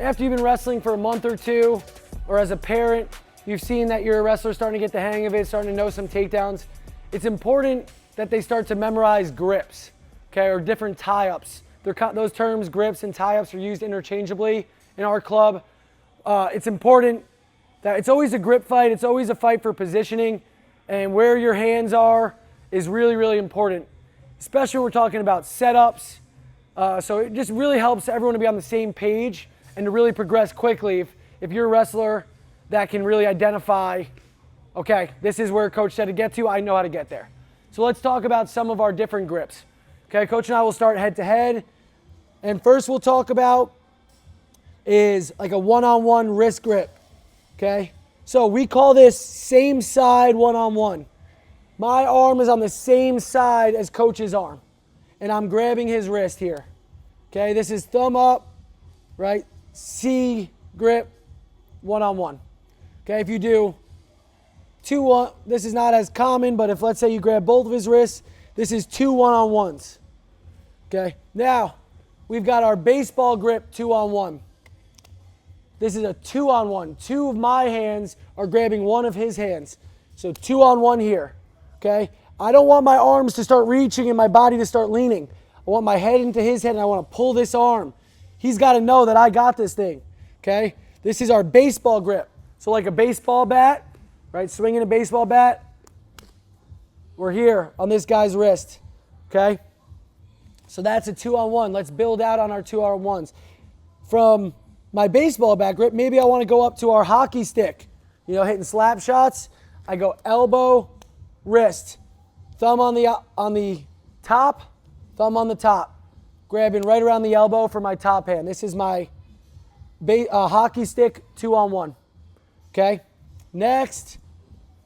after you've been wrestling for a month or two, or as a parent, you've seen that your wrestler's starting to get the hang of it, starting to know some takedowns, it's important that they start to memorize grips, okay, or different tie-ups. Those terms, grips and tie-ups, are used interchangeably in our club. It's important that it's always a grip fight. It's always a fight for positioning, and where your hands are is really, really important, especially when we're talking about setups. So it just really helps everyone to be on the same page and to really progress quickly. If you're a wrestler that can really identify, okay, this is where Coach said to get to, I know how to get there. So let's talk about some of our different grips. Okay, Coach and I will start head to head. And first we'll talk about is like a one-on-one wrist grip, okay? So we call this same side one-on-one. My arm is on the same side as Coach's arm, and I'm grabbing his wrist here, okay? This is thumb up, right? C grip, one-on-one. Okay, if you do 2-1, this is not as common, but if let's say you grab both of his wrists, this is 2 one-on-ones. Okay, now we've got our baseball grip 2-on-1. This is a 2-on-1. Two of my hands are grabbing one of his hands. So 2-on-1 here. Okay, I don't want my arms to start reaching and my body to start leaning. I want my head into his head and I want to pull this arm. He's got to know that I got this thing. Okay, this is our baseball grip. So like a baseball bat, right? Swinging a baseball bat. We're here on this guy's wrist. Okay, so that's a 2-on-1. Let's build out on our 2-on-1s. From my baseball bat grip, maybe I want to go up to our hockey stick. You know, hitting slap shots. I go elbow, wrist, thumb on the top, thumb on the top, grabbing right around the elbow for my top hand. This is my hockey stick 2-on-1. Okay. Next,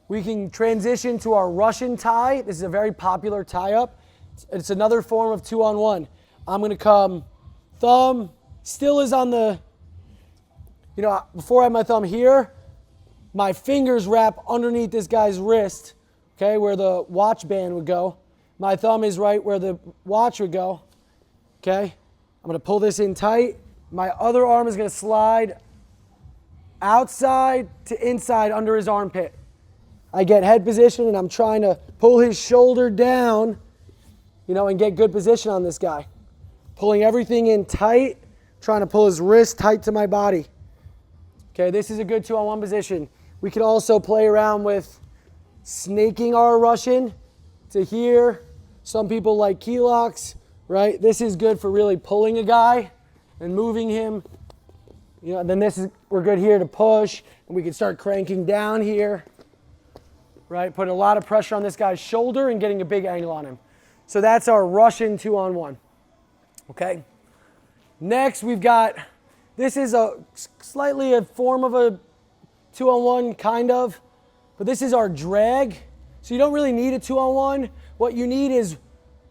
we can transition to our Russian tie. This is a very popular tie-up. It's another form of 2-on-1. I'm going to come thumb, still is on the, you know, before I have my thumb here, my fingers wrap underneath this guy's wrist, okay, where the watch band would go. My thumb is right where the watch would go, okay. I'm going to pull this in tight. My other arm is going to slide outside to inside under his armpit. I get head position and I'm trying to pull his shoulder down, you know, and get good position on this guy. Pulling everything in tight, trying to pull his wrist tight to my body. Okay, this is a good 2-on-1 position. We could also play around with snaking our Russian to here. Some people like headlocks, right? This is good for really pulling a guy and moving him. You know, then we're good here to push, and we can start cranking down here, right? Putting a lot of pressure on this guy's shoulder and getting a big angle on him. So that's our Russian 2-on-1, okay? Next, we've got, this is slightly a form of a 2-on-1, kind of, but this is our drag. So you don't really need a 2-on-1. What you need is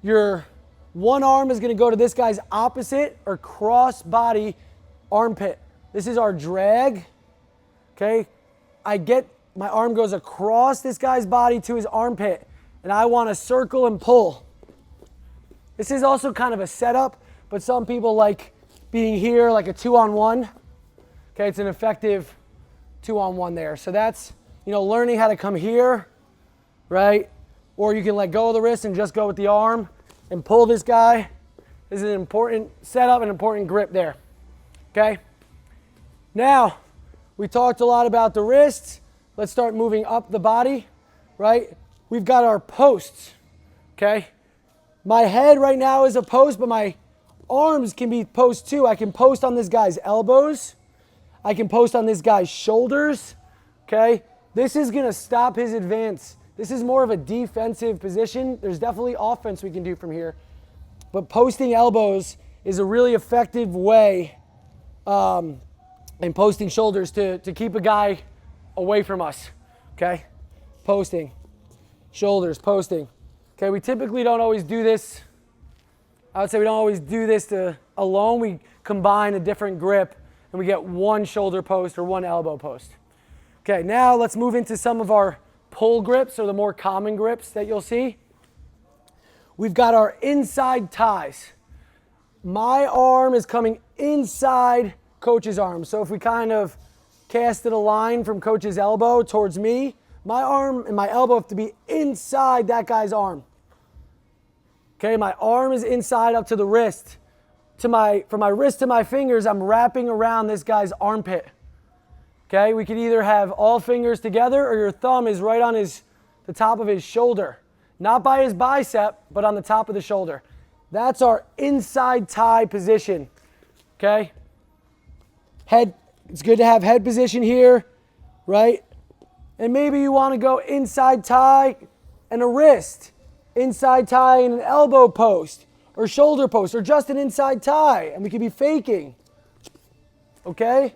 your one arm is going to go to this guy's opposite or cross body armpit. This is our drag, okay? My arm goes across this guy's body to his armpit, and I want to circle and pull. This is also kind of a setup, but some people like being here like a 2-on-1. Okay, it's an effective 2-on-1 there. So that's, you know, learning how to come here, right? Or you can let go of the wrist and just go with the arm and pull this guy. This is an important setup, an important grip there, okay? Now, we talked a lot about the wrists. Let's start moving up the body, right? We've got our posts, okay? My head right now is a post, but my arms can be posts too. I can post on this guy's elbows. I can post on this guy's shoulders, okay? This is going to stop his advance. This is more of a defensive position. There's definitely offense we can do from here. But posting elbows is a really effective way, and posting shoulders to keep a guy away from us, okay? Posting, shoulders, posting. Okay, we typically don't always do this. I would say we don't always do this alone. We combine a different grip and we get one shoulder post or one elbow post. Okay, now let's move into some of our pull grips, or the more common grips that you'll see. We've got our inside ties. My arm is coming inside coach's arm. So if we kind of casted a line from coach's elbow towards me, my arm and my elbow have to be inside that guy's arm. Okay, my arm is inside up to the wrist. From my wrist to my fingers, I'm wrapping around this guy's armpit. Okay, we could either have all fingers together or your thumb is right on the top of his shoulder. Not by his bicep, but on the top of the shoulder. That's our inside tie position. Okay? Head, it's good to have head position here, right? And maybe you want to go inside tie and a wrist, inside tie and an elbow post, or shoulder post, or just an inside tie, and we could be faking. Okay?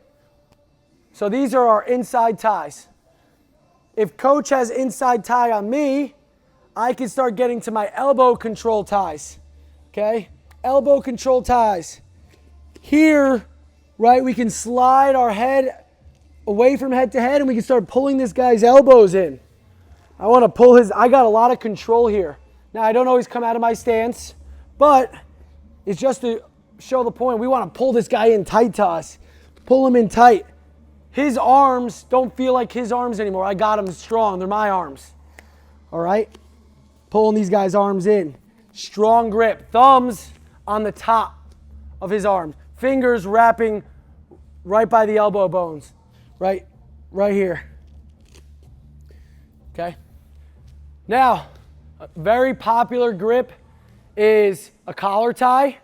So these are our inside ties. If coach has inside tie on me, I can start getting to my elbow control ties. Okay? Elbow control ties. Here, right, we can slide our head away from head to head and we can start pulling this guy's elbows in. I want to pull I got a lot of control here. Now, I don't always come out of my stance, but it's just to show the point. We want to pull this guy in tight to us. Pull him in tight. His arms don't feel like his arms anymore. I got them strong. They're my arms. All right? Pulling these guys' arms in. Strong grip. Thumbs on the top of his arm. Fingers wrapping right by the elbow bones. Right here. Okay? Now, a very popular grip is a collar tie.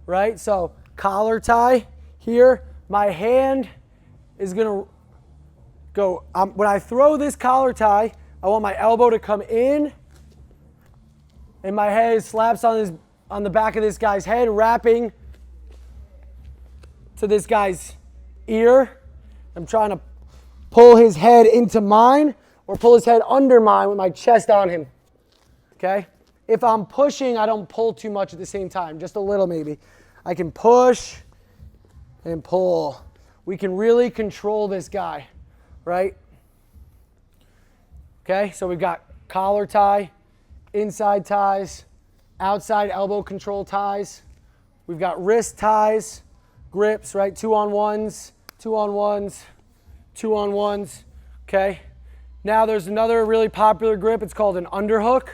Right? So, collar tie here. My hand is going to go, when I throw this collar tie, I want my elbow to come in and my head slaps on the back of this guy's head, wrapping to this guy's ear. I'm trying to pull his head into mine or pull his head under mine with my chest on him. Okay? If I'm pushing, I don't pull too much at the same time, just a little maybe. I can push and pull. We can really control this guy, right? Okay, so we've got collar tie, inside ties, outside elbow control ties. We've got wrist ties, grips, right? 2-on-1s, 2-on-1s, 2-on-1s, okay? Now there's another really popular grip. It's called an underhook,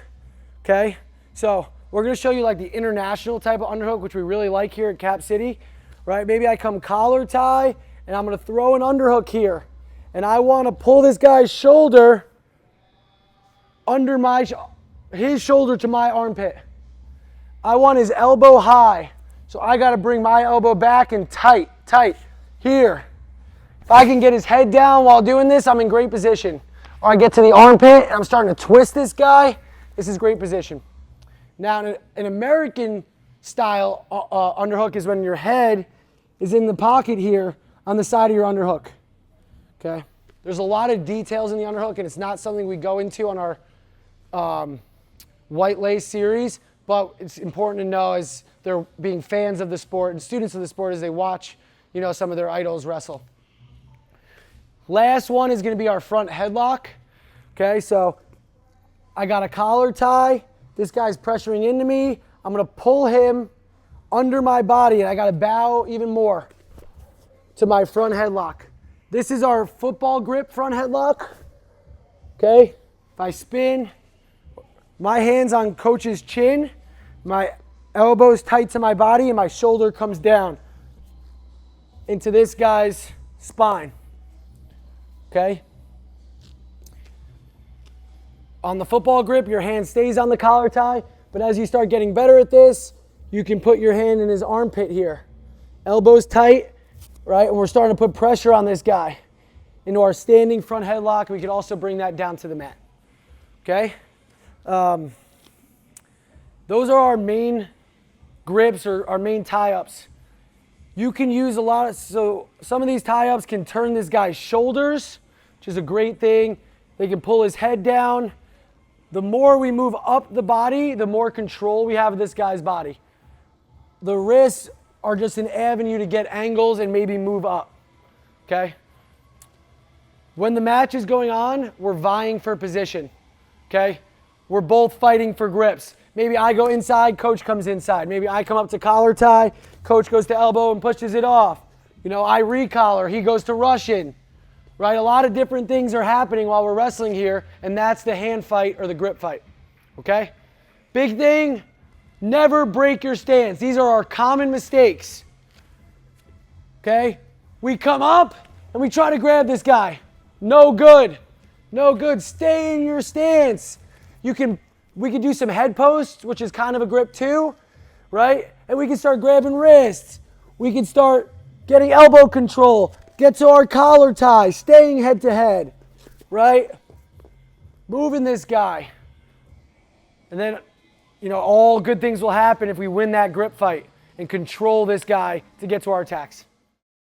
okay? So we're going to show you like the international type of underhook, which we really like here at Cap City, right? Maybe I come collar tie, and I'm going to throw an underhook here. And I want to pull this guy's shoulder under his shoulder to my armpit. I want his elbow high. So I got to bring my elbow back and tight. Here. If I can get his head down while doing this, I'm in great position. Or I get to the armpit and I'm starting to twist this guy. This is great position. Now, an American style underhook is when your head is in the pocket here on the side of your underhook, okay? There's a lot of details in the underhook, and it's not something we go into on our White Lace series, but it's important to know as they're being fans of the sport and students of the sport as they watch, some of their idols wrestle. Last one is going to be our front headlock, okay? So I got a collar tie. This guy's pressuring into me. I'm going to pull him under my body, and I got to bow even more to my front headlock. This is our football grip front headlock. Okay? If I spin, my hand's on coach's chin, my elbow's tight to my body, and my shoulder comes down into this guy's spine. Okay? On the football grip, your hand stays on the collar tie, but as you start getting better at this, you can put your hand in his armpit here. Elbows tight. Right, and we're starting to put pressure on this guy into our standing front headlock. We could also bring that down to the mat. Okay? Those are our main grips or our main tie-ups. You can use so some of these tie-ups can turn this guy's shoulders, which is a great thing. They can pull his head down. The more we move up the body, the more control we have of this guy's body. The wrists are just an avenue to get angles and maybe move up, okay? When the match is going on, we're vying for position, okay? We're both fighting for grips. Maybe I go inside, coach comes inside. Maybe I come up to collar tie, coach goes to elbow and pushes it off. You know, I recollar, he goes to Russian, right? A lot of different things are happening while we're wrestling here, and that's the hand fight or the grip fight, okay? Big thing, never break your stance. These are our common mistakes, okay? We come up and we try to grab this guy. No good. No good. Stay in your stance. We can do some head posts, which is kind of a grip too, right? And we can start grabbing wrists. We can start getting elbow control. Get to our collar tie, staying head to head, right? Moving this guy. And then, you know, all good things will happen if we win that grip fight and control this guy to get to our attacks.